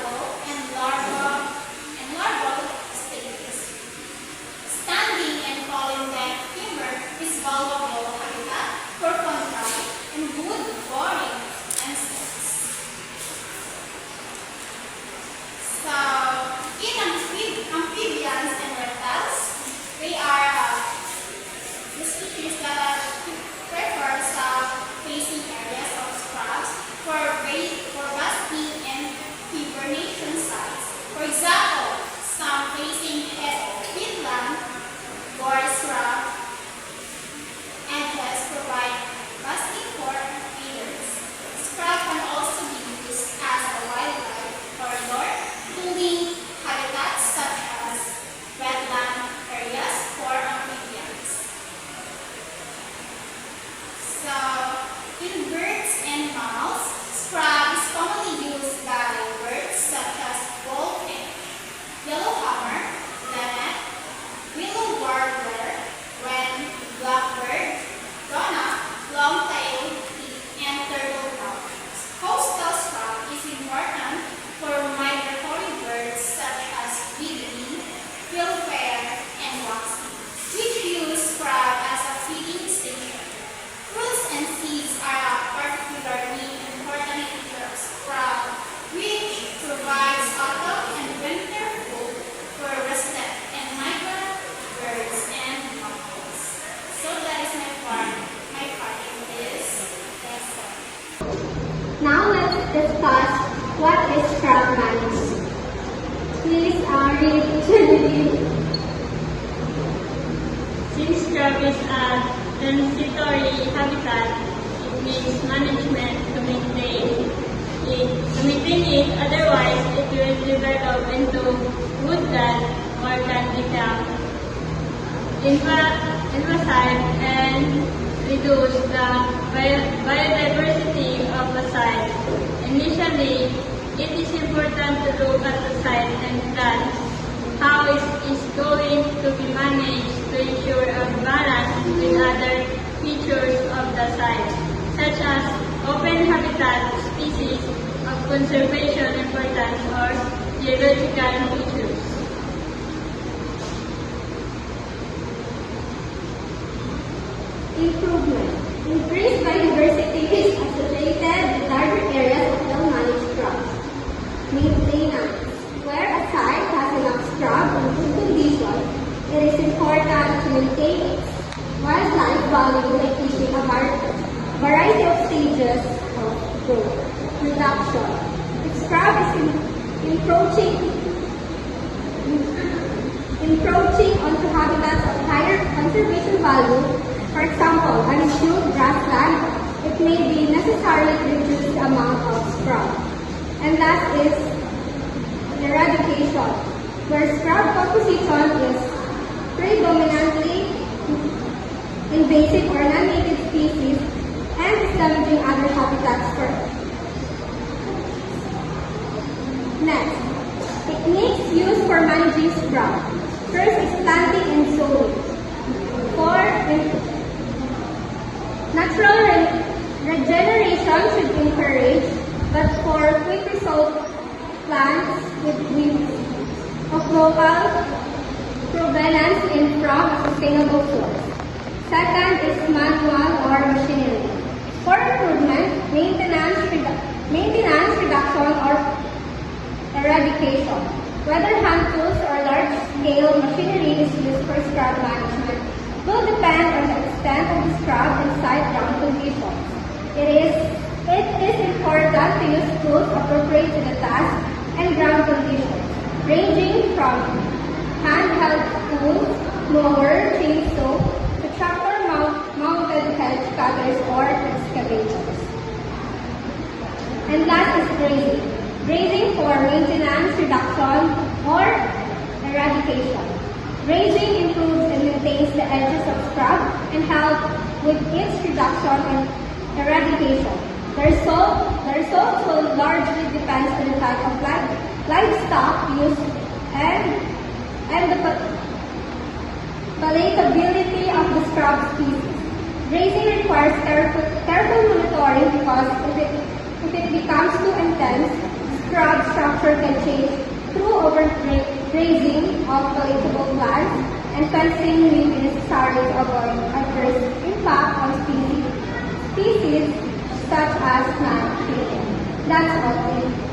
adult and larval stages. Standing and falling dead timber is valuable habitat for contract and wood boring insects. So, in amphibians and reptiles, they are the species that prefer south-facing areas of scrubs for basking and hibernation sites. For example, some facing headland, boar scrub, and heads provide basking for feeders. Scrub can also be used as a wildlife corridor to link habitats such as wetland areas for amphibians. So, in birds and mammals, scrub is commonly used by birds such as goldfinch, yellowhammer, linnet, willow warbler, wren, blackbird, donup, long-tailed pig, and turtledove. Coastal scrub is important for migratory birds such as birdie, quillfare, and waxy, which use scrub as a feeding station. Fruits and seeds are a particularly important feature of scrub, which provides autumn and winter food for rustic and migrant birds and mammals. So that is my part in this lesson. Now let's discuss what is scrub mines. Please read to me. Since scrub is a transitory habitat, it needs management to maintain it, otherwise it will develop into woodland or can become invasive and reduce the biodiversity of the site. Initially, it is important to look at the site and plan how it is going to be managed to ensure a balance with other features of the site, such as open habitat, species of conservation importance, or geological features. Improvement. Increased biodiversity is associated with larger areas of well-managed scrubs. Maintenance. Where a site has enough scrub in good condition, it is important to maintain it. Wildlife value by keeping a variety of stages of growth. Reduction. If scrub is encroaching onto habitats of higher conservation value, for example, unissued grassland, it may be necessary to reduce the amount of scrub. And last is eradication, where scrub composition is predominantly invasive or non-native species and is damaging other habitats further. Next, techniques used for managing scrub. First is planting and sowing. Natural regeneration should encourage, but for quick result, plants with weeds of local provenance and from a sustainable source. Second is manual or machinery. For improvement, maintenance, reduction, or eradication. Whether hand tools or large-scale machinery is used for scrub management will depend on the extent of the scrub and site ground conditions. It is important to use tools appropriate to the task and ground conditions, ranging from handheld tools, mower, chainsaw, to tractor-mounted hedge cutters or excavators. And last is grazing. Grazing for maintenance, reduction, or eradication. Grazing improves and maintains the edges of scrub and helps with its reduction and eradication. The result will largely depend on the type of livestock used and the palatability of the scrub species. Grazing requires careful monitoring because if it becomes too intense, scrub structure can change through overgrazing of collectible plants and fencing may be necessary to avoid adverse impact on species such as plant killing. That's all.